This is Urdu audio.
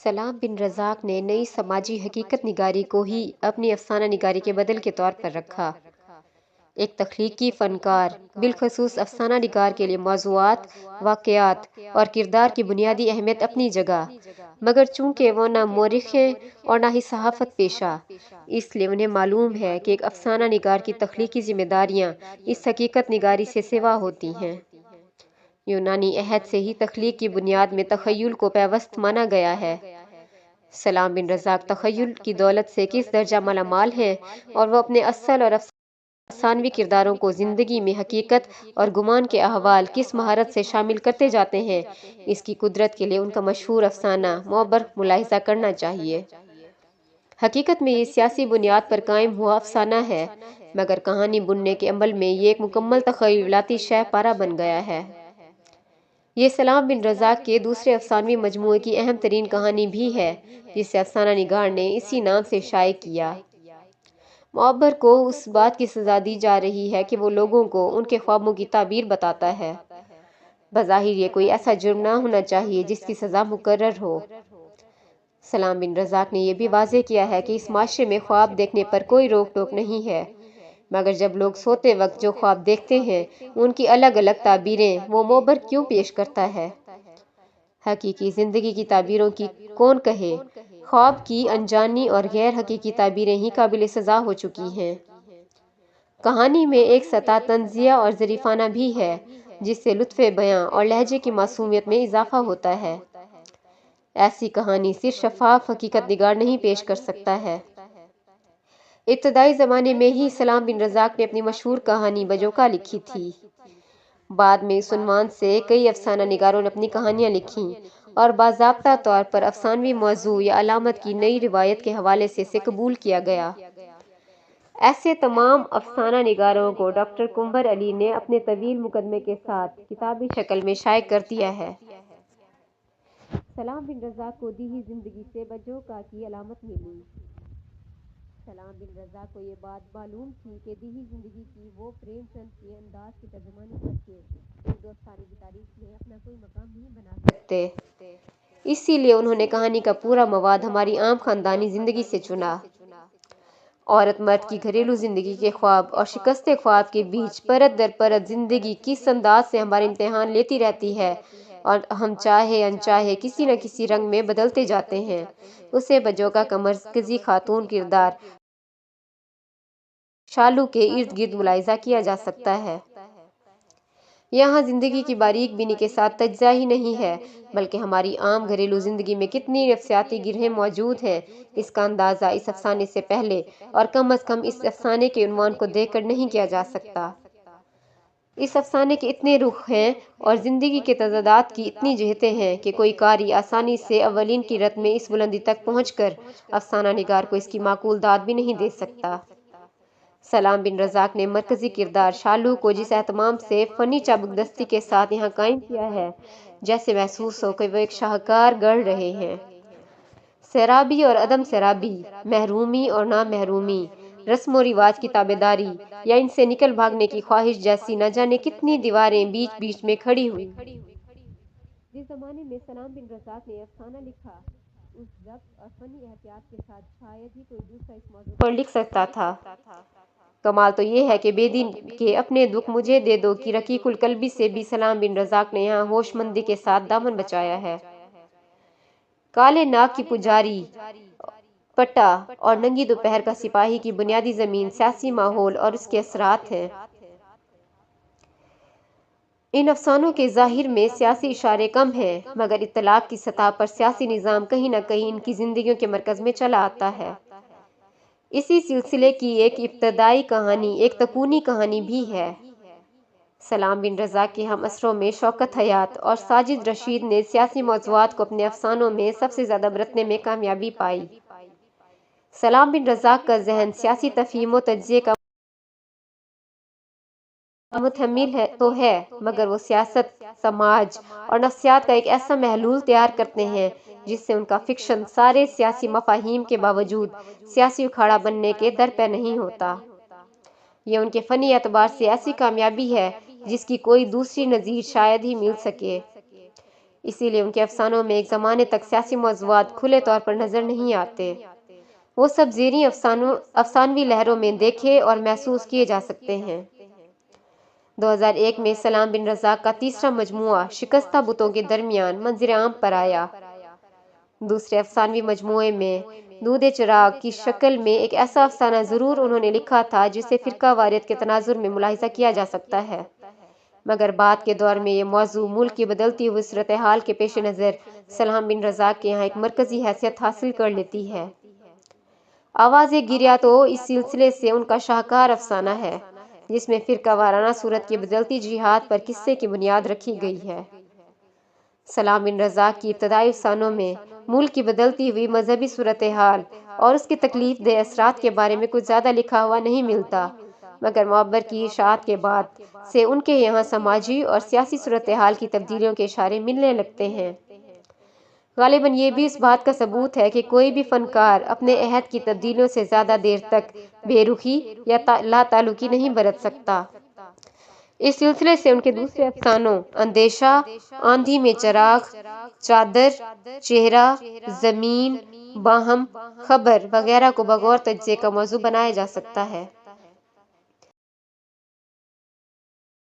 سلام بن رزاق نے نئی سماجی حقیقت نگاری کو ہی اپنی افسانہ نگاری کے بدل کے طور پر رکھا۔ ایک تخلیقی فنکار، بالخصوص افسانہ نگار کے لیے موضوعات، واقعات اور کردار کی بنیادی اہمیت اپنی جگہ، مگر چونکہ وہ نہ مورخ ہیں اور نہ ہی صحافت پیشہ، اس لیے انہیں معلوم ہے کہ ایک افسانہ نگار کی تخلیقی ذمہ داریاں اس حقیقت نگاری سے سوا ہوتی ہیں۔ یونانی عہد سے ہی تخلیق کی بنیاد میں تخیل کو پیوست مانا گیا ہے۔ سلام بن رزاق تخیل کی دولت سے کس درجہ مالا مال ہیں، اور وہ اپنے اصل اور افسانوی کرداروں کو زندگی میں حقیقت اور گمان کے احوال کس مہارت سے شامل کرتے جاتے ہیں، اس کی قدرت کے لیے ان کا مشہور افسانہ مؤرخ ملاحظہ کرنا چاہیے۔ حقیقت میں یہ سیاسی بنیاد پر قائم ہوا افسانہ ہے، مگر کہانی بننے کے عمل میں یہ ایک مکمل تخیلاتی شہ پارہ بن گیا ہے۔ یہ سلام بن رزاق کے دوسرے افسانوی مجموعے کی اہم ترین کہانی بھی ہے، جسے افسانہ نگار نے اسی نام سے شائع کیا۔ معبر کو اس بات کی سزا دی جا رہی ہے کہ وہ لوگوں کو ان کے خوابوں کی تعبیر بتاتا ہے۔ بظاہر یہ کوئی ایسا جرم نہ ہونا چاہیے جس کی سزا مقرر ہو۔ سلام بن رزاق نے یہ بھی واضح کیا ہے کہ اس معاشرے میں خواب دیکھنے پر کوئی روک ٹوک نہیں ہے، مگر جب لوگ سوتے وقت جو خواب دیکھتے ہیں ان کی الگ الگ تعبیریں وہ معبر کیوں پیش کرتا ہے؟ حقیقی زندگی کی تعبیروں کی کون کہے؟ خواب کی انجانی اور غیر حقیقی تعبیریں ہی قابل سزا ہو چکی ہیں۔ کہانی میں ایک سطح طنزیہ اور ظریفانہ بھی ہے، جس سے لطف بیاں اور لہجے کی معصومیت میں اضافہ ہوتا ہے۔ ایسی کہانی صرف شفاف حقیقت نگار نہیں پیش کر سکتا ہے۔ ابتدائی زمانے میں ہی سلام بن رزاق نے اپنی مشہور کہانی بجوکا لکھی تھی۔ بعد میں اس عنوان سے کئی افسانہ نگاروں نے اپنی کہانیاں لکھیں، اور باضابطہ طور پر افسانوی موضوع یا علامت کی نئی روایت کے حوالے سے اسے قبول کیا گیا۔ ایسے تمام افسانہ نگاروں کو ڈاکٹر کنور علی نے اپنے طویل مقدمے کے ساتھ کتابی شکل میں شائع کر دیا ہے۔ سلام بن رزاق کو دی ہوئی زندگی سے بجوکا کی علامت ملی۔ سلام بن رزاق کو یہ بات معلوم تھی کہ دی ہوئی زندگی کی وہ پریم چند کے انداز کی ترجمانی کر کے اردو افسانے کی تاریخ میں اپنا کوئی مقام نہیں بنا سکتے۔ اسی لیے انہوں نے کہانی کا پورا مواد ہماری عام خاندانی زندگی سے چنا۔ عورت مرد کی گھریلو زندگی کے خواب اور شکست خواب کے بیچ پرت در پرت زندگی کس انداز سے ہمارے امتحان لیتی رہتی ہے، اور ہم چاہے انچاہے کسی نہ کسی رنگ میں بدلتے جاتے ہیں، اسے بجوکا کا مرکزی خاتون کردار شالو کے ارد گرد ملاحظہ کیا جا سکتا ہے۔ یہاں زندگی کی باریک بینی کے ساتھ تجزیہ ہی نہیں ہے، بلکہ ہماری عام گھریلو زندگی میں کتنی نفسیاتی گرہیں موجود ہیں، اس کا اندازہ اس افسانے سے پہلے اور کم از کم اس افسانے کے عنوان کو دیکھ کر نہیں کیا جا سکتا۔ اس افسانے کے اتنے رخ ہیں اور زندگی کے تضادات کی اتنی جہتیں ہیں کہ کوئی قاری آسانی سے اولین کی رت میں اس بلندی تک پہنچ کر افسانہ نگار کو اس کی معقول داد بھی نہیں دے سکتا۔ سلام بن رزاق نے مرکزی کردار شالو کو جس اہتمام سے فنی چابکدستی کے ساتھ یہاں قائم کیا ہے، جیسے محسوس ہو کہ وہ ایک شاہکار گڑھ رہے ہیں۔ سیرابی اور عدم سیرابی، محرومی اور نا محرومی، رسم و رواج کی تابعداری یا ان سے نکل بھاگنے کی خواہش جیسی نہ جانے کتنی دیواریں بیچ بیچ میں کھڑی ہوئی۔ جس زمانے میں سلام بن رزاق نے افسانہ لکھا، اس ضبط اور فنی احتیاط کے ساتھ شاید ہی کوئی دوسرا اس موضوع پر لکھ سکتا تھا۔ کمال تو یہ ہے کہ بے دین کے اپنے دکھ مجھے دے دو کی رقیق القلبی سے بھی سلام بن رزاق نے یہاں ہوش مندی کے ساتھ دامن بچایا ہے۔ کالے ناگ کی پجاری، پٹا اور ننگی دوپہر کا سپاہی کی بنیادی زمین سیاسی ماحول اور اس کے اثرات ہیں۔ ان افسانوں کے ظاہر میں سیاسی اشارے کم ہیں، مگر اطلاق کی سطح پر سیاسی نظام کہیں نہ کہیں ان کی زندگیوں کے مرکز میں چلا آتا ہے۔ اسی سلسلے کی ایک ابتدائی کہانی ایک تکونی کہانی بھی ہے۔ سلام بن رزاق کے ہم عصروں میں شوکت حیات اور ساجد رشید نے سیاسی موضوعات کو اپنے افسانوں میں سب سے زیادہ برتنے میں کامیابی پائی۔ سلام بن رزاق کا ذہن سیاسی تفہیم و تجزیے کا متحمل تو ہے، مگر وہ سیاست، سماج اور نفسیات کا ایک ایسا محلول تیار کرتے ہیں جس سے ان کا فکشن سارے سیاسی مفاہیم کے باوجود سیاسی اکھاڑا بننے کے در پہ نہیں ہوتا۔ یہ ان کے فنی اعتبار سے ایسی کامیابی ہے جس کی کوئی دوسری نظیر شاید ہی مل سکے۔ اسی لیے ان کے افسانوں میں ایک زمانے تک سیاسی موضوعات کھلے طور پر نظر نہیں آتے۔ وہ سب زیریں افسانوی لہروں میں دیکھے اور محسوس کیے جا سکتے ہیں۔ 2001 میں سلام بن رزاق کا تیسرا مجموعہ شکستہ بتوں کے درمیان منظر عام پر آیا۔ دوسرے افسانوی مجموعے میں دودھ چراغ کی شکل میں ایک ایسا افسانہ ضرور انہوں نے لکھا تھا جسے فرقہ واریت کے تناظر میں ملاحظہ کیا جا سکتا ہے، مگر بعد کے دور میں یہ موضوع ملک کی بدلتی ہوئی صورتحال کے پیش نظر سلام بن رزاق کے یہاں ایک مرکزی حیثیت حاصل کر لیتی ہے۔ آواز گریہ تو اس سلسلے سے ان کا شاہکار افسانہ ہے، جس میں فرقہ وارانہ صورت کی بدلتی جہاد پر قصے کی بنیاد رکھی گئی ہے۔ سلام بن رزاق کی ابتدائی افسانوں میں ملک کی بدلتی ہوئی مذہبی صورتحال اور اس کے تکلیف دہ اثرات کے بارے میں کچھ زیادہ لکھا ہوا نہیں ملتا، مگر معبر کی اشاعت کے بعد سے ان کے یہاں سماجی اور سیاسی صورتحال کی تبدیلیوں کے اشارے ملنے لگتے ہیں۔ غالباً یہ بھی اس بات کا ثبوت ہے کہ کوئی بھی فنکار اپنے عہد کی تبدیلیوں سے زیادہ دیر تک بے رخی یا لا تعلقی نہیں برت سکتا۔ اس سلسلے سے ان کے دوسرے افسانوں اندیشہ، آندھی میں چراغ، چادر، چہرہ، زمین، باہم، خبر وغیرہ کو بغور تجزیے کا موضوع بنایا جا سکتا ہے۔